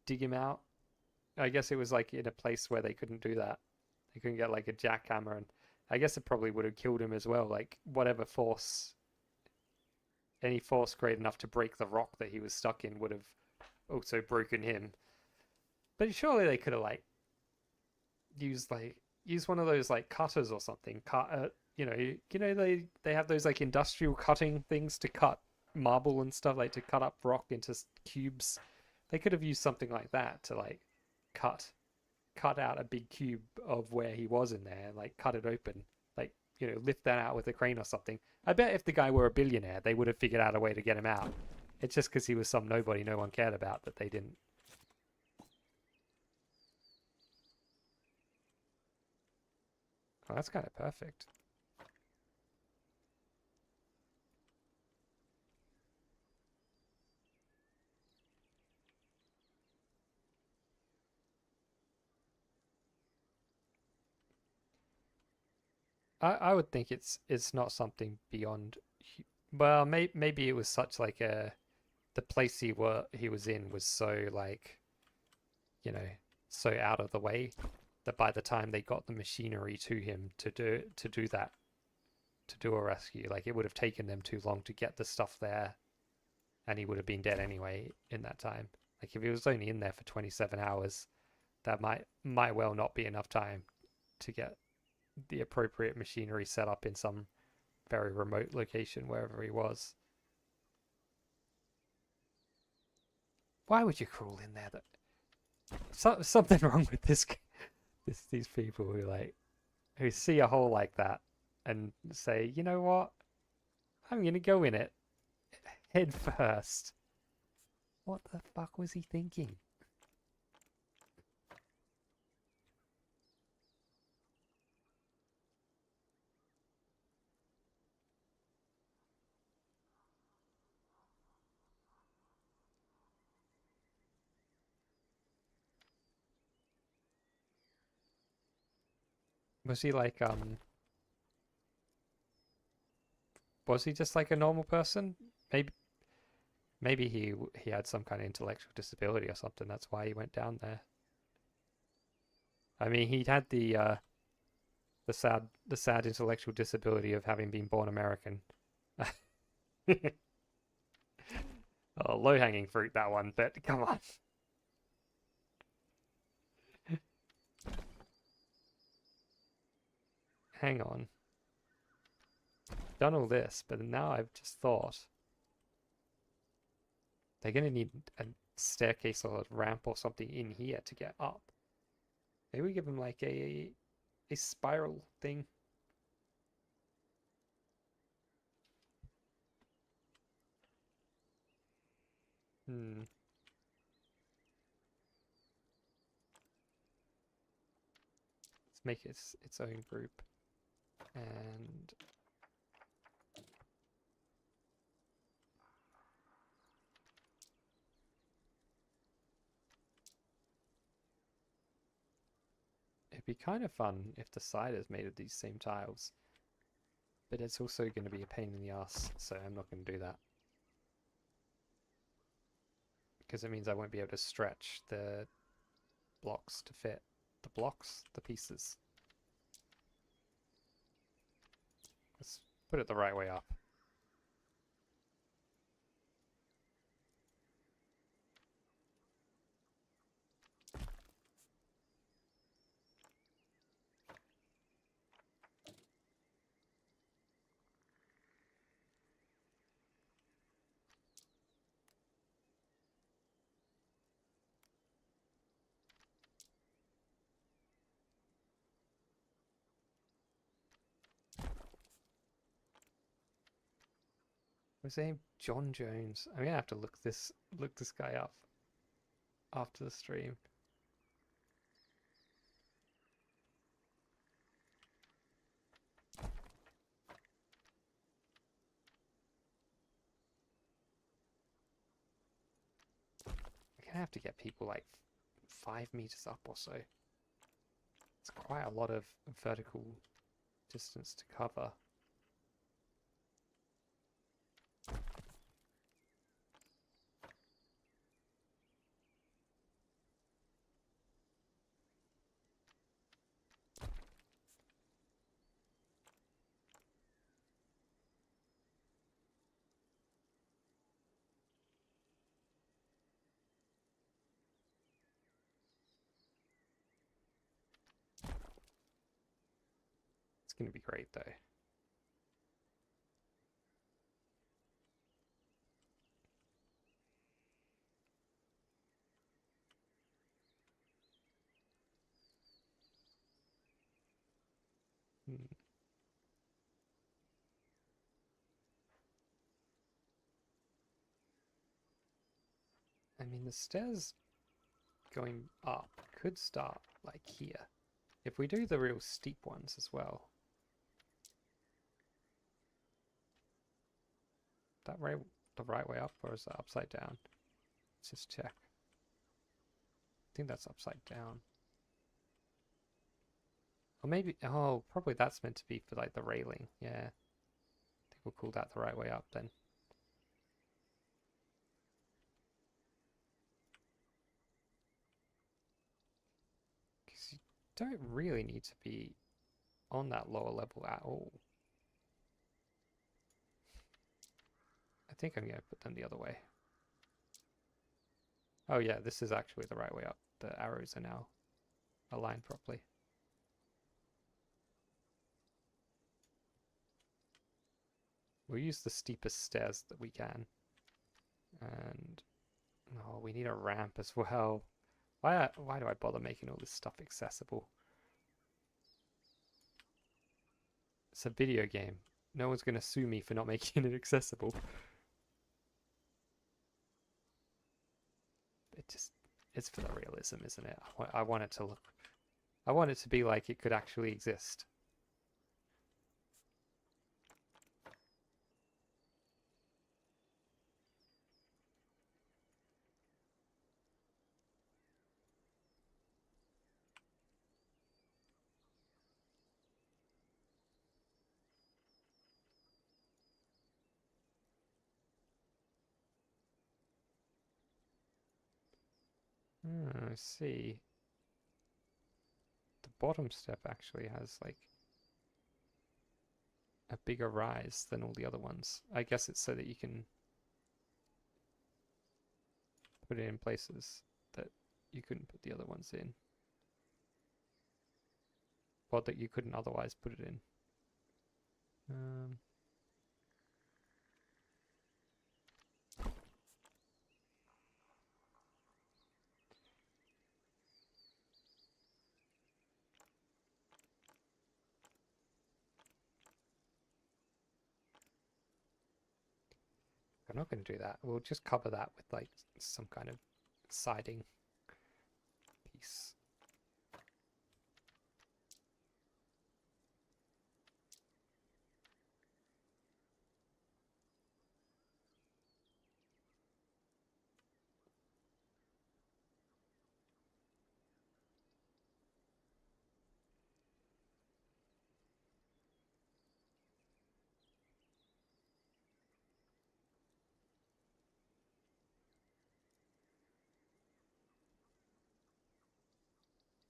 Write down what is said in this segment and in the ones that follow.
dig him out. I guess it was like in a place where they couldn't do that. They couldn't get like a jackhammer, and I guess it probably would have killed him as well. Like whatever force, any force great enough to break the rock that he was stuck in would have also broken him. But surely they could have like used one of those like cutters or something. They have those like industrial cutting things to cut marble and stuff, like to cut up rock into cubes. They could have used something like that to like cut cut out a big cube of where he was in there, like cut it open, like lift that out with a crane or something. I bet if the guy were a billionaire, they would have figured out a way to get him out. It's just because he was some nobody no one cared about that they didn't. Oh, that's kind of perfect. I would think it's not something beyond. Well, maybe it was such like a the place he was in was so like you know so out of the way that by the time they got the machinery to him to do that to do a rescue, like it would have taken them too long to get the stuff there, and he would have been dead anyway in that time. Like if he was only in there for 27 hours, that might well not be enough time to get the appropriate machinery set up in some very remote location wherever he was. Why would you crawl in there? Something wrong with these people who see a hole like that and say, you know what, I'm gonna go in it head first. What the fuck was he thinking? Was he like was he just like a normal person? Maybe maybe he had some kind of intellectual disability or something. That's why he went down there. I mean, he had the sad intellectual disability of having been born American. Oh, low hanging fruit that one, but come on. Hang on. Done all this, but now I've just thought they're gonna need a staircase or a ramp or something in here to get up. Maybe we give them like a spiral thing. Hmm. Let's make it its own group. And it'd be kind of fun if the side is made of these same tiles. But it's also going to be a pain in the ass, so I'm not going to do that. Because it means I won't be able to stretch the blocks to fit the pieces. Let's put it the right way up. Was his name John Jones? I'm gonna have to look this guy up after the stream. I'm gonna have to get people like 5 meters up or so. It's quite a lot of vertical distance to cover. It's going to be great though. Hmm. I mean, the stairs going up could start like here. If we do the real steep ones as well. That right, the right way up, or is that upside down? Let's just check. I think that's upside down. Or maybe, oh, probably that's meant to be for like the railing. Yeah. I think we'll call that the right way up then. Because you don't really need to be on that lower level at all. I think I'm going to put them the other way. Oh yeah, this is actually the right way up. The arrows are now aligned properly. We'll use the steepest stairs that we can. And oh, we need a ramp as well. Why do I bother making all this stuff accessible? It's a video game. No one's going to sue me for not making it accessible. It's for the realism, isn't it? I want it to look, I want it to be like it could actually exist. I see. The bottom step actually has like a bigger rise than all the other ones. I guess it's so that you can put it in places that you couldn't put the other ones in. Or that you couldn't otherwise put it in. I'm not going to do that. We'll just cover that with like some kind of siding piece.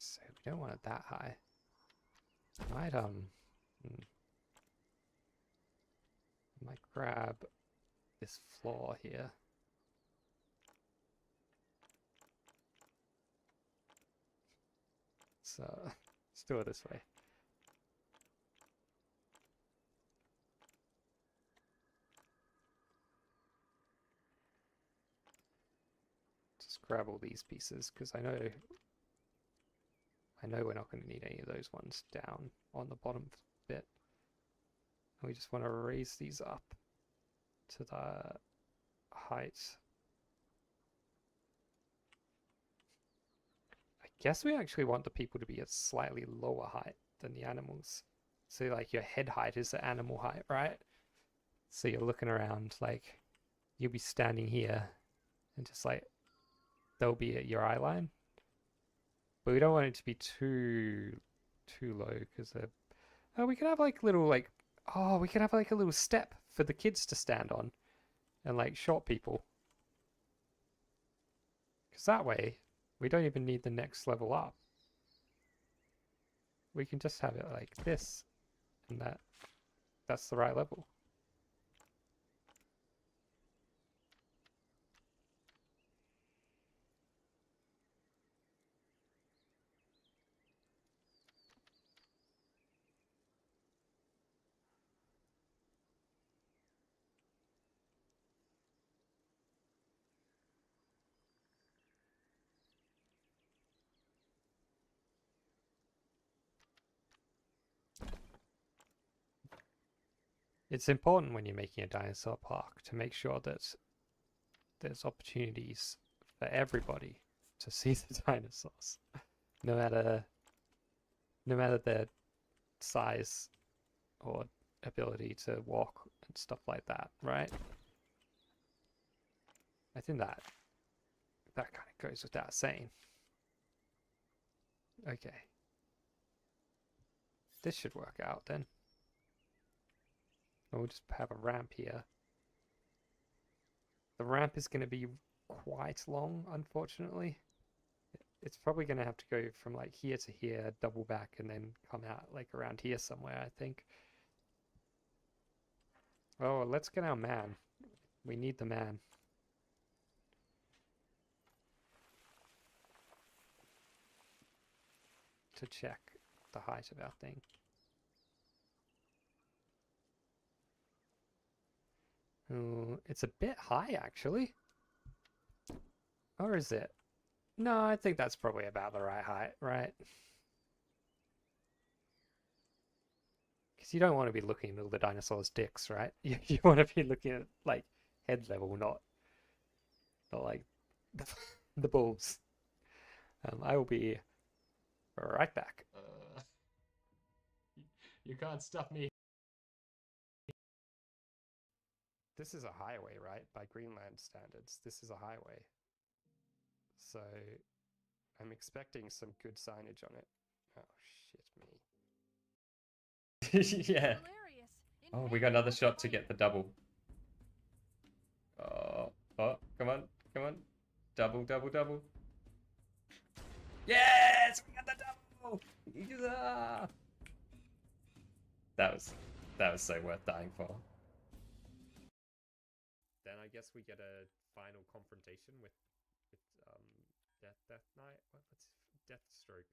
So we don't want it that high. Might might grab this floor here. So let's do it this way. Just grab all these pieces because I know we're not going to need any of those ones down on the bottom bit. And we just want to raise these up to the height. I guess we actually want the people to be at slightly lower height than the animals. So like your head height is the animal height, right? So you're looking around like you'll be standing here and just like they'll be at your eye line. But we don't want it to be too low because oh, we could have like little like we could have like a little step for the kids to stand on and like short people. Because that way we don't even need the next level up. We can just have it like this and that's the right level. it's important when you're making a dinosaur park to make sure that there's opportunities for everybody to see the dinosaurs, no matter their size or ability to walk and stuff like that, right? I think that kind of goes without saying. Okay. This should work out then. We'll just have a ramp here. The ramp is going to be quite long, unfortunately. It's probably going to have to go from like here to here, double back, and then come out like around here somewhere, I think. Oh, let's get our man. We need the man. To check the height of our thing. Oh, it's a bit high actually. Or is it? No, I think that's probably about the right height, right? Because you don't want to be looking at all the dinosaurs' dicks, right? You want to be looking at like head level, not like the balls. I will be right back. You can't stop me. This is a highway, right? By Greenland standards, this is a highway. So I'm expecting some good signage on it. Oh, shit me. Yeah. Oh, we got another shot to get the double. Oh, come on, come on. Double, double, double. Yes! We got the double! Yeah! That was so worth dying for. Then I guess we get a final confrontation with Death Knight. What's Deathstroke?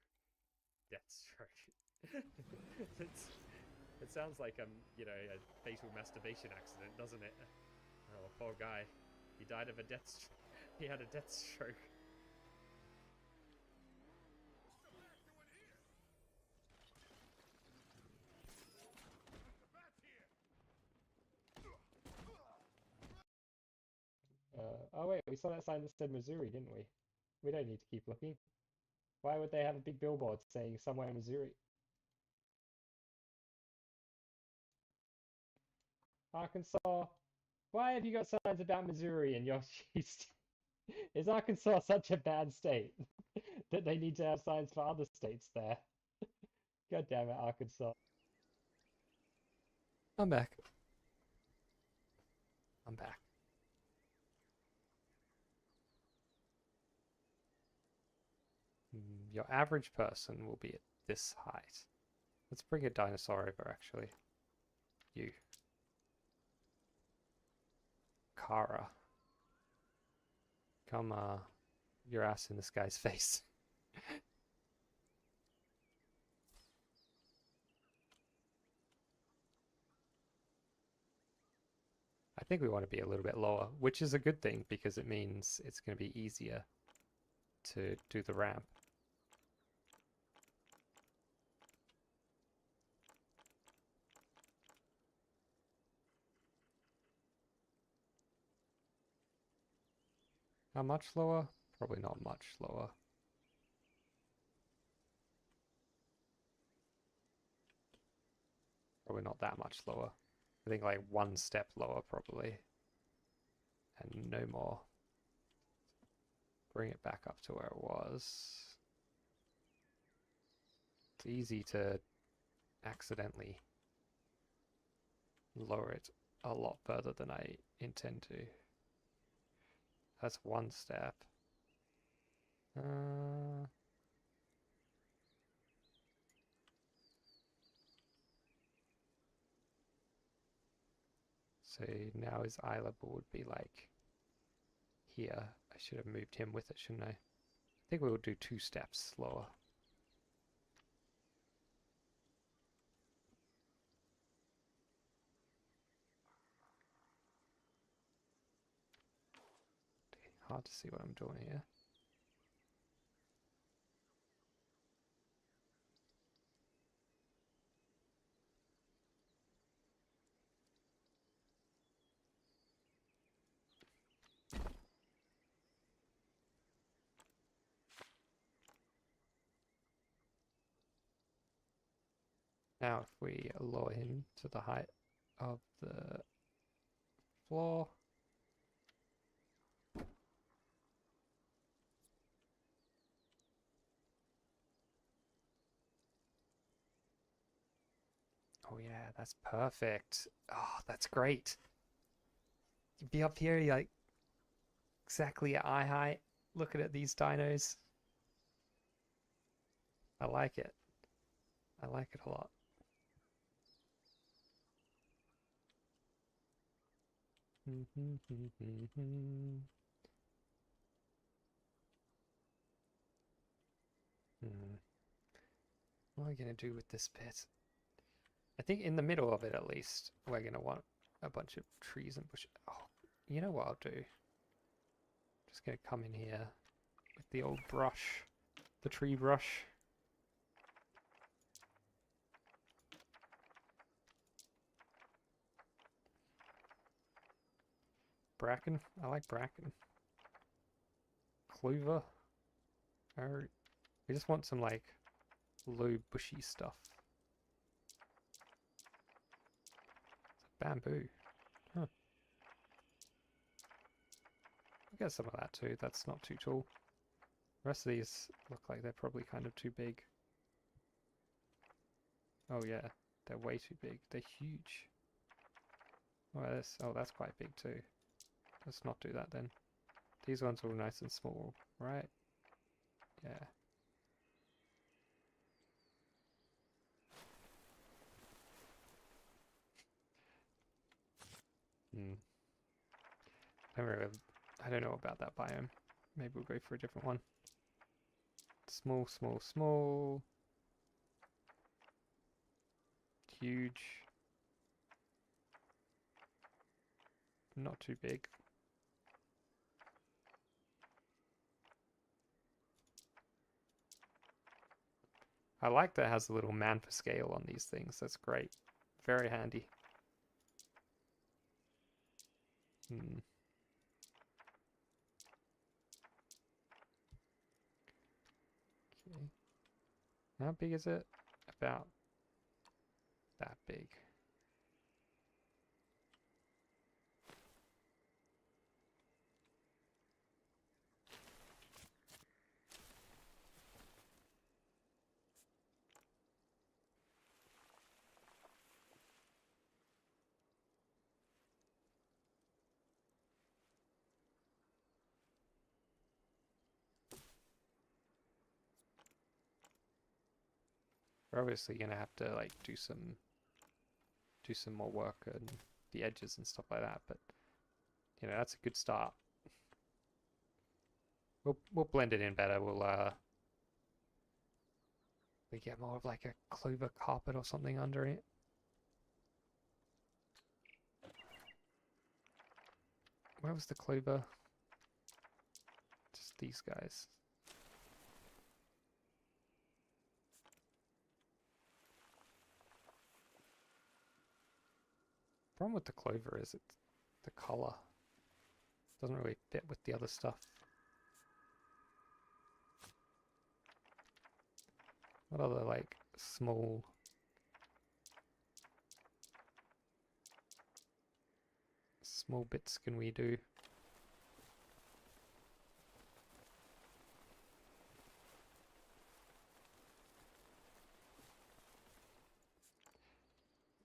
Deathstroke. It sounds like you know, a fatal masturbation accident, doesn't it? Oh, poor guy. He died of a death. He had a death stroke. Oh wait, we saw that sign that said Missouri, didn't we? We don't need to keep looking. Why would they have a big billboard saying somewhere in Missouri? Arkansas. Why have you got signs about Missouri in your east? Is Arkansas such a bad state that they need to have signs for other states there? God damn it, Arkansas. I'm back. I'm back. Your average person will be at this height. Let's bring a dinosaur over, actually. You. Kara. Come, your ass in this guy's face. I think we want to be a little bit lower, which is a good thing because it means it's going to be easier to do the ramp. How much lower? Probably not much lower. Probably not that much lower. I think like one step lower probably. And no more. Bring it back up to where it was. It's easy to accidentally lower it a lot further than I intend to. That's one step. So now his eye level would be like here. I should have moved him with it, shouldn't I? I think we will do 2 steps slower. Hard to see what I'm doing here. Now if we lower him to the height of the floor. Oh yeah, that's perfect. Oh, that's great. You'd be up here, you're like exactly at eye height, looking at these dinos. I like it. I like it a lot. What are we gonna do with this bit? I think in the middle of it at least, we're gonna want a bunch of trees and bushes. Oh, you know what I'll do? Just gonna come in here with the old brush, the tree brush. Bracken, I like bracken. Clover. Oh, we just want some like low bushy stuff. Bamboo. Huh. I'll get some of that too. That's not too tall. The rest of these look like they're probably kind of too big. Oh yeah, they're way too big. They're huge. Oh, that's quite big too. Let's not do that then. These ones are all nice and small, right? Yeah. I don't know about that biome. Maybe we'll go for a different one. Small, small, small. Huge. Not too big. I like that it has a little man for scale on these things. That's great. Very handy. Okay. How big is it? About that big. We're obviously gonna have to like do some more work on the edges and stuff like that, but you know, that's a good start. We'll blend it in better. We get more of like a clover carpet or something under it. Where was the clover? Just these guys. Problem with the clover is it's the color. Doesn't really fit with the other stuff. What other like small bits can we do?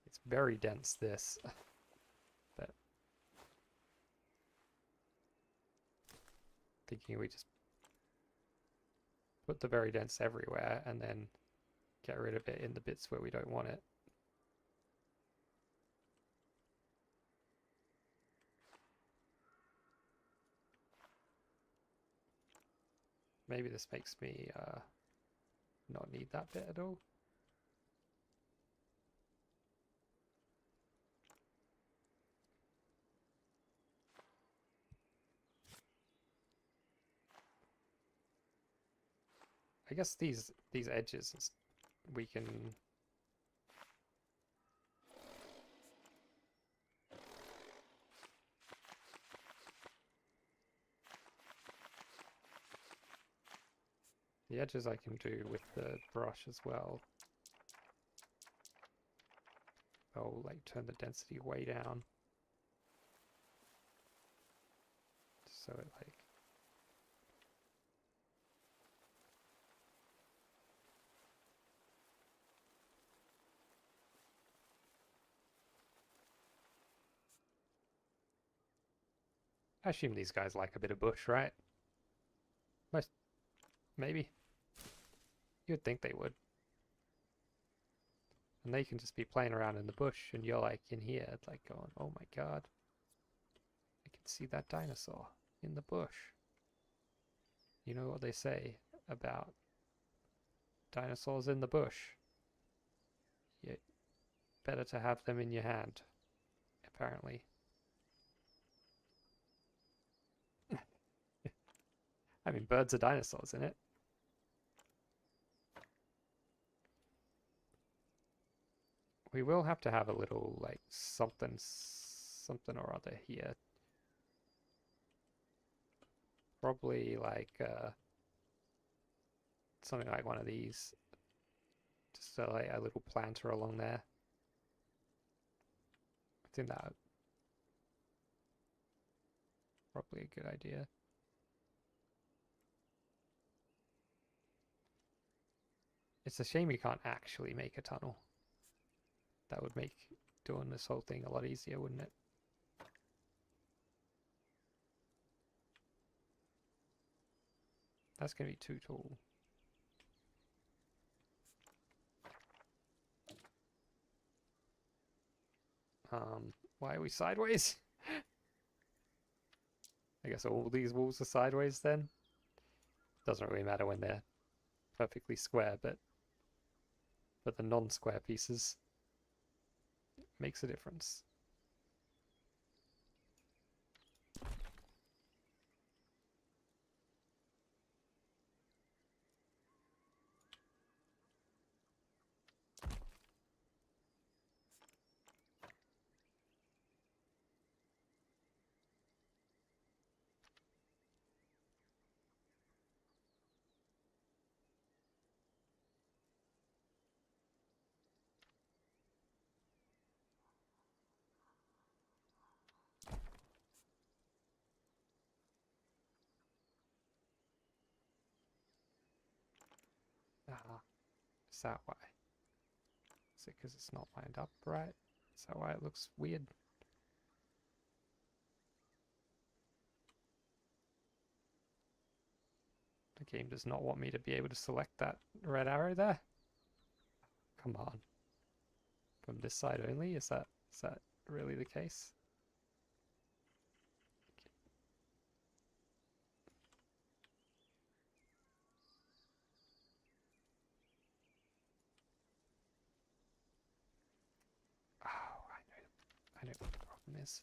It's very dense, this. But thinking we just put the very dense everywhere and then get rid of it in the bits where we don't want it. Maybe this makes me not need that bit at all. I guess these edges we can the edges I can do with the brush as well. I'll like turn the density way down. So it like... I assume these guys like a bit of bush, right? Most, maybe. You'd think they would. And they can just be playing around in the bush, and you're like in here, like going, oh my god. I can see that dinosaur in the bush. You know what they say about dinosaurs in the bush? You better to have them in your hand, apparently. I mean, birds are dinosaurs, isn't it? We will have to have a little, like, something or other here. Probably, like, something like one of these. Just like a little planter along there. I think that probably a good idea. It's a shame you can't actually make a tunnel. That would make doing this whole thing a lot easier, wouldn't it? That's going to be too tall. Why are we sideways? I guess all these walls are sideways then. Doesn't really matter when they're perfectly square, but for the non-square pieces, it makes a difference. Ah, is that why? Is it because it's not lined up right? Is that why it looks weird? The game does not want me to be able to select that red arrow there. Come on. From this side only? Is that really the case? Okay. Oh, I know what the problem is.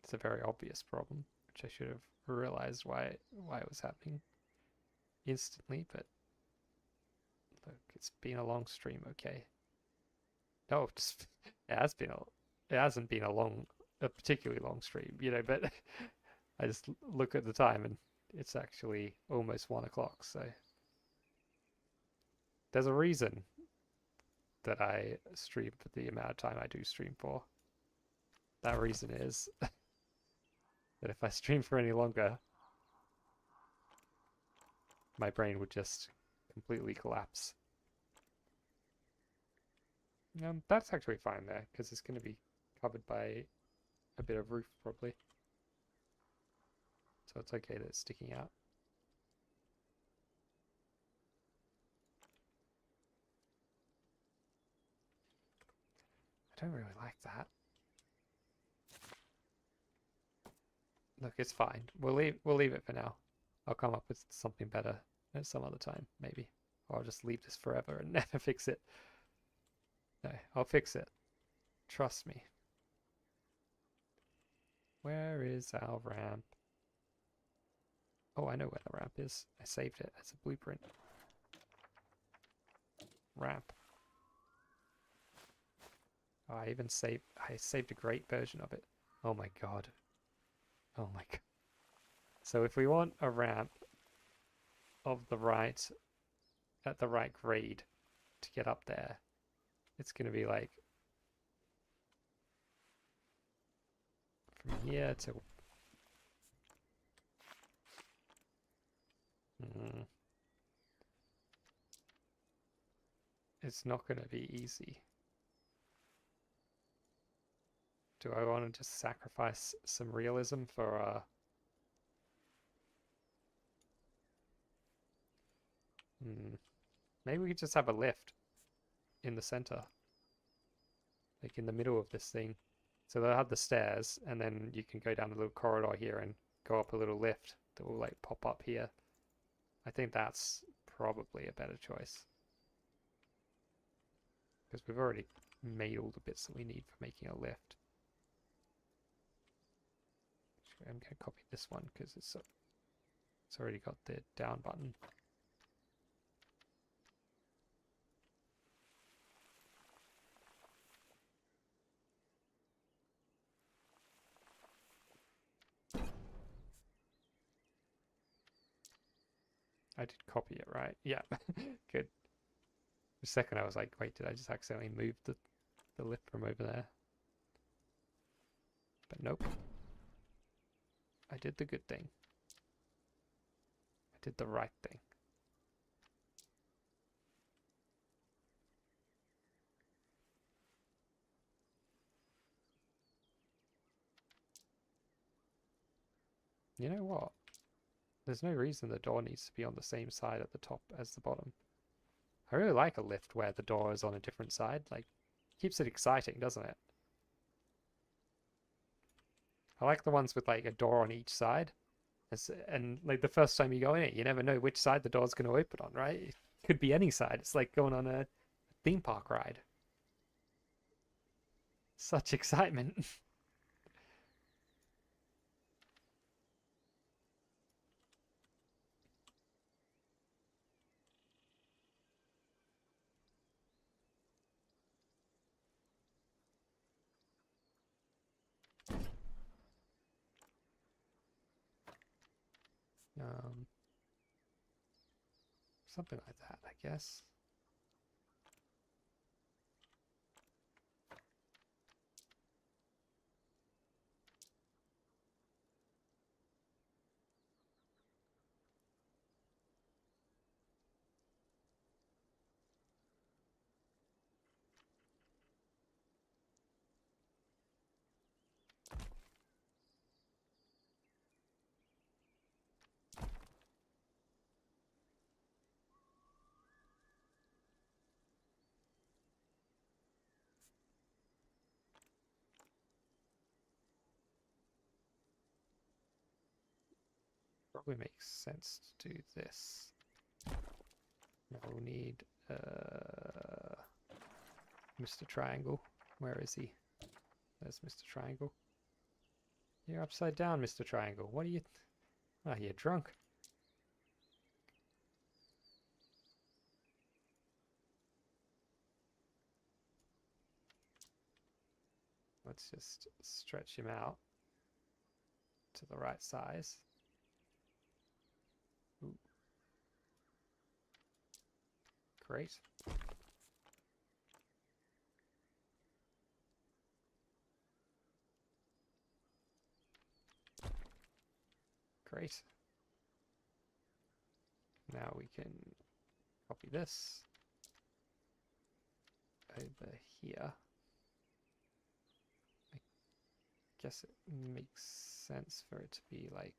It's a very obvious problem, which I should have realized why it was happening instantly, but look, it's been a long stream, okay. No, just, it hasn't been a particularly long stream, you know, but I just look at the time and it's actually almost 1 o'clock, so there's a reason that I stream for the amount of time I do stream for. That reason is that if I stream for any longer, my brain would just completely collapse. That's actually fine there, because it's going to be covered by a bit of roof, probably. So it's okay that it's sticking out. I don't really like that. Look, it's fine. We'll leave it for now. I'll come up with something better at some other time, maybe. Or I'll just leave this forever and never fix it. No, I'll fix it. Trust me. Where is our ramp? Oh, I know where the ramp is. I saved it as a blueprint. Ramp. Oh, I saved a great version of it. Oh my god. Oh my god. So if we want a ramp, of the right, at the right grade to get up there. It's going to be like from here to... It's not going to be easy. Do I want to just sacrifice some realism for maybe we could just have a lift in the center, like in the middle of this thing. So they'll have the stairs, and then you can go down a little corridor here and go up a little lift that will like pop up here. I think that's probably a better choice, because we've already made all the bits that we need for making a lift. I'm going to copy this one because it's already got the down button. I did copy it, right? Yeah, good. For a second I was like, wait, did I just accidentally move the lift from over there? But nope. I did the good thing. I did the right thing. You know what? There's no reason the door needs to be on the same side at the top as the bottom. I really like a lift where the door is on a different side. Like, keeps it exciting, doesn't it? I like the ones with like a door on each side. And like the first time you go in it, you never know which side the door's going to open on, right? It could be any side. It's like going on a theme park ride. Such excitement. Something like that, I guess. Probably makes sense to do this. Now we'll need Mr. Triangle. Where is he? There's Mr. Triangle. You're upside down, Mr. Triangle. What are you... Oh, you're drunk. Let's just stretch him out to the right size. Ooh. Great. Great. Now we can copy this over here. I guess it makes sense for it to be like...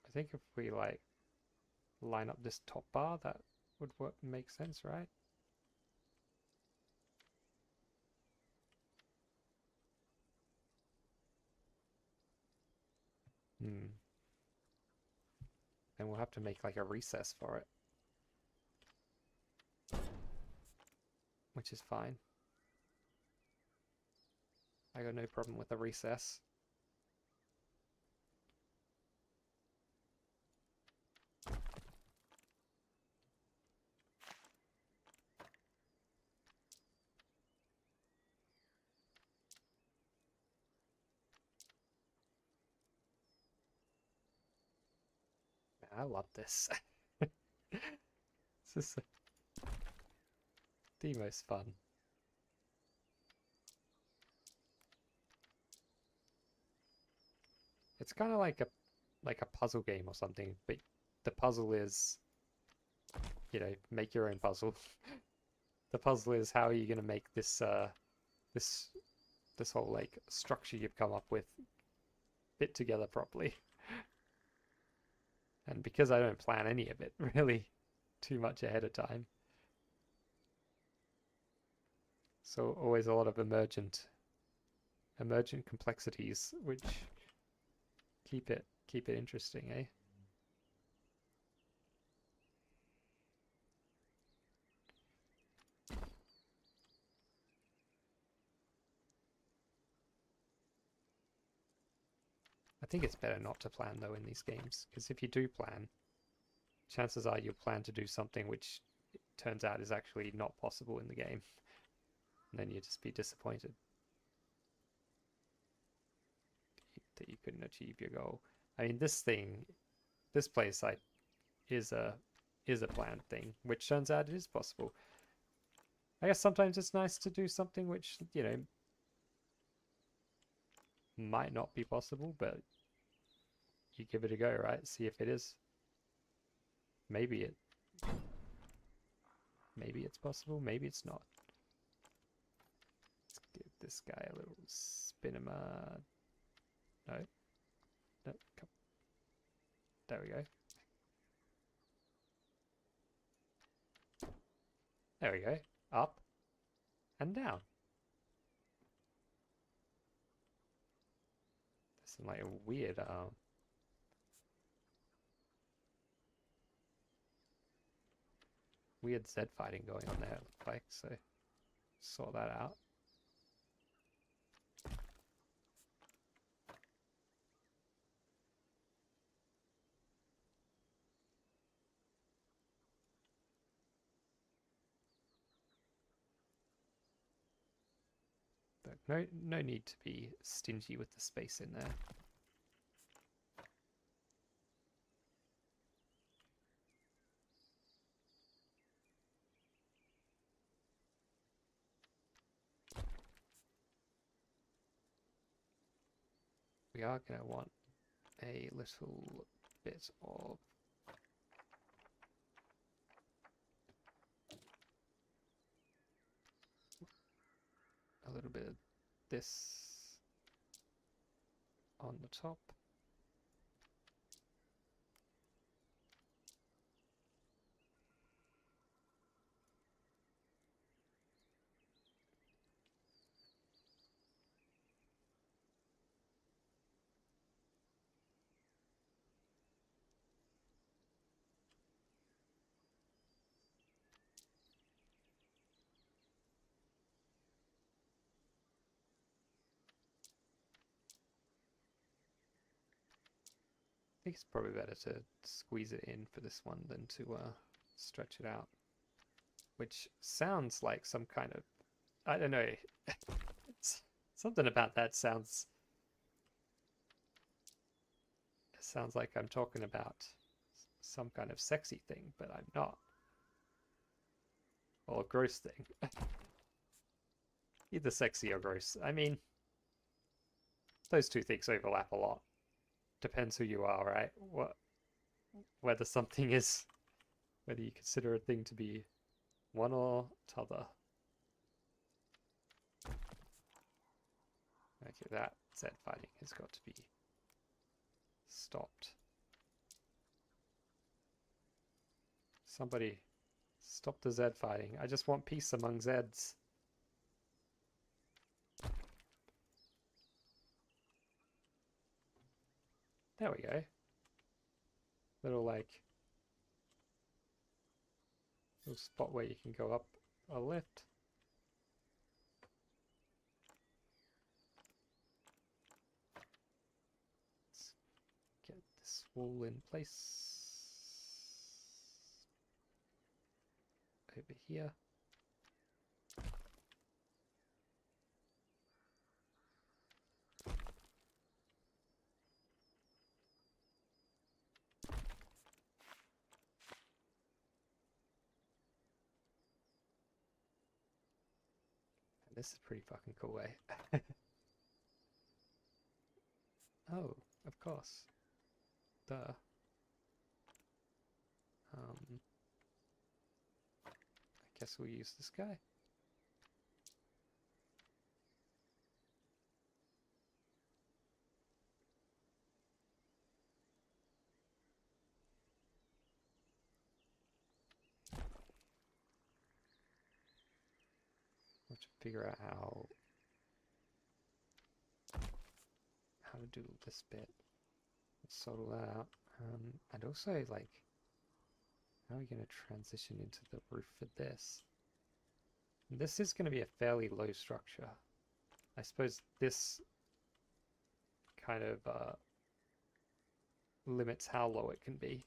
I think if we like line up this top bar, that would make sense, right? Then we'll have to make like a recess for it, which is fine. I got no problem with a recess. I love this. This is the most fun. It's kind of like a puzzle game or something, but the puzzle is, you know, make your own puzzle. The puzzle is how are you going to make this this whole like structure you've come up with fit together properly. And because I don't plan any of it really too much ahead of time, so always a lot of emergent complexities which keep it interesting, eh? I think it's better not to plan though in these games, because if you do plan, chances are you'll plan to do something which it turns out is actually not possible in the game. And then you'd just be disappointed that you couldn't achieve your goal. I mean, this place is a planned thing, which turns out it is possible. I guess sometimes it's nice to do something which, you know, might not be possible, but you give it a go, right? See if it is. Maybe it's possible, maybe it's not. Let's give this guy a little spinema. No. No, come. There we go. There we go. Up and down. There's some like weird weird Z fighting going on there, it looks like, so sort that out. But no need to be stingy with the space in there. We are going to want a little bit of this on the top. I think it's probably better to squeeze it in for this one than to stretch it out. Which sounds like some kind of... I don't know. It's, something about that sounds... It sounds like I'm talking about some kind of sexy thing, but I'm not. Or a gross thing. Either sexy or gross. I mean, those two things overlap a lot. Depends who you are, right? Whether something is, whether you consider a thing to be one or t'other. Okay, that Z fighting has got to be stopped. Somebody stop the Z fighting. I just want peace among Zeds. There we go. Little spot where you can go up or left. Let's get this wall in place. Over here. This is pretty fucking cool, eh? Oh, of course. Duh. I guess we'll use this guy. We'll have to figure out how to do this bit. Let's sort all that out. And also, like, how are we going to transition into the roof for this? This is going to be a fairly low structure. I suppose this kind of limits how low it can be.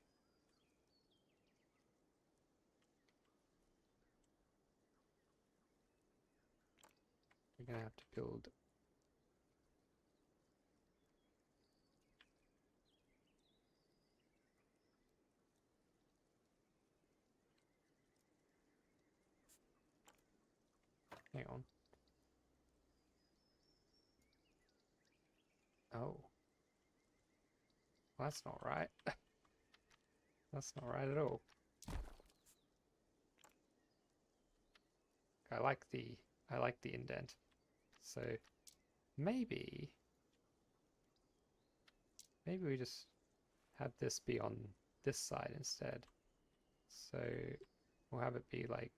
We're going to have to build hang on. Oh. Well, that's not right. That's not right at all. I like the indent. So maybe we just have this be on this side instead. So we'll have it be like,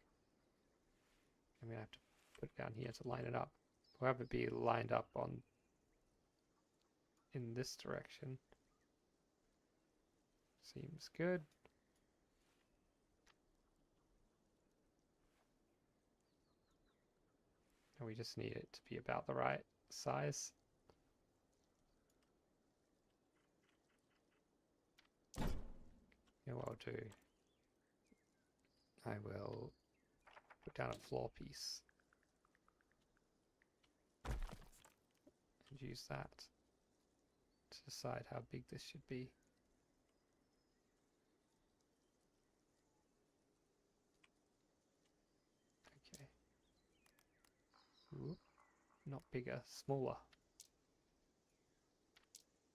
I'm gonna have to put it down here to line it up. We'll have it be lined up on in this direction. Seems good. And we just need it to be about the right size. And what I'll do, I will put down a floor piece and use that to decide how big this should be. Okay. Ooh, not bigger, smaller.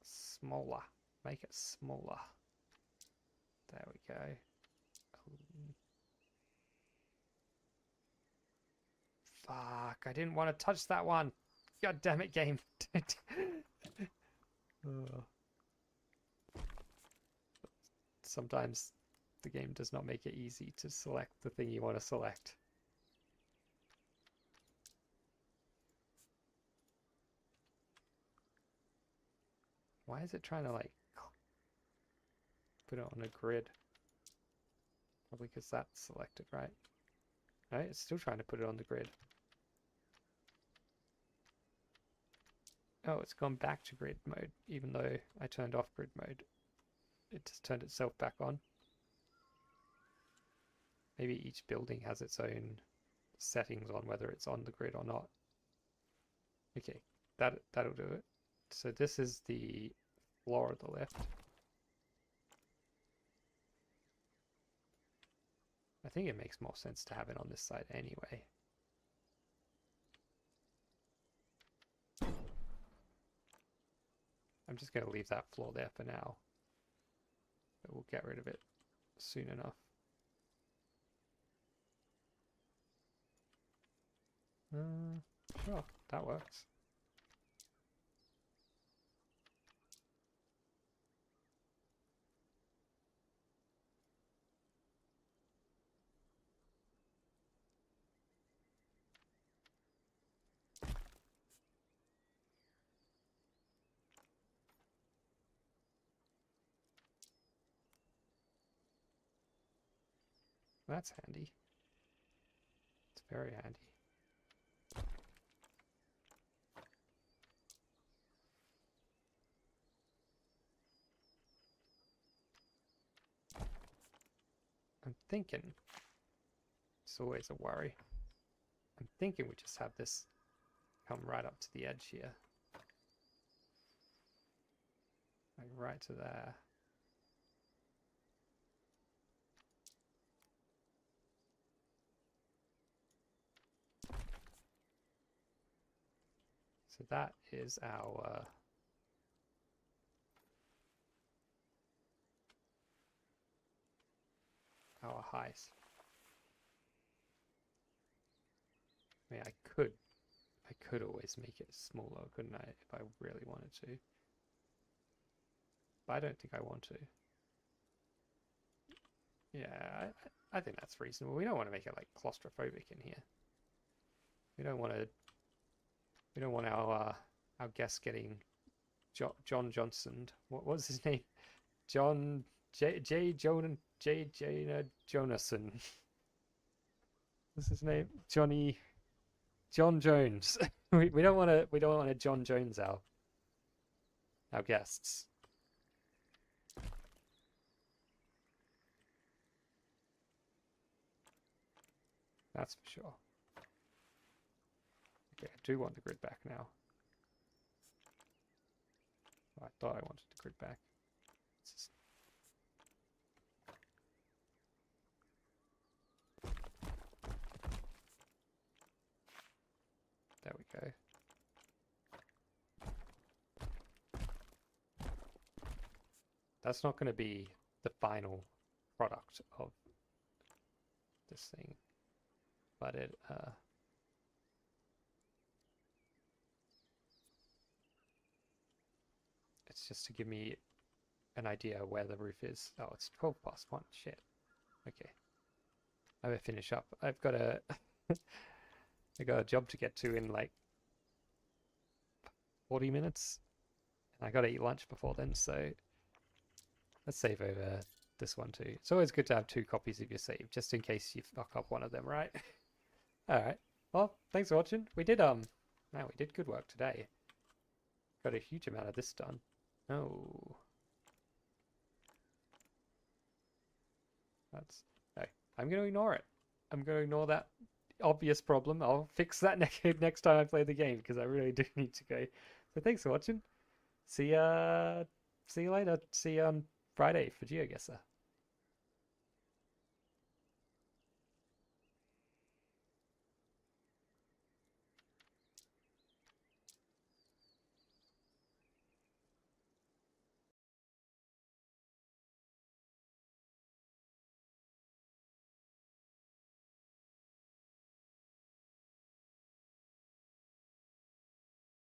Smaller. Make it smaller. There we go. Fuck, I didn't want to touch that one. God damn it, game. Sometimes the game does not make it easy to select the thing you want to select. Why is it trying to like put it on a grid? Probably because that's selected, right? No, it's still trying to put it on the grid. Oh, it's gone back to grid mode, even though I turned off grid mode. It just turned itself back on. Maybe each building has its own settings on whether it's on the grid or not. Okay, that'll do it. So this is the floor of the lift. I think it makes more sense to have it on this side anyway. I'm just going to leave that floor there for now. But we'll get rid of it soon enough. Sure, that works. That's handy. It's very handy. I'm thinking, it's always a worry. I'm thinking we just have this come right up to the edge here. Like right to there. So that is our highs. I mean, I could always make it smaller, couldn't I, if I really wanted to? But I don't think I want to. Yeah, I think that's reasonable. We don't want to make it like claustrophobic in here. We don't want to. We don't want our guests getting John Johnson. What was his name? John Jonason. What's his name? John Jones. we don't want to John Jones our guests. That's for sure. Okay, I do want the grid back now. I thought I wanted the grid back. Just... There we go. That's not going to be the final product of this thing, but it's just to give me an idea where the roof is. Oh, it's 1:12. Shit. Okay. I better finish up. I've got a I got a job to get to in like 40 minutes. And I got to eat lunch before then, so let's save over this one too. It's always good to have 2 copies of your save, just in case you fuck up one of them, right? Alright. Well, thanks for watching. We did we did good work today. Got a huge amount of this done. Oh. No, I'm gonna ignore it. I'm gonna ignore that obvious problem. I'll fix that next time I play the game, because I really do need to go. So thanks for watching. See you later. See you on Friday for GeoGuessr.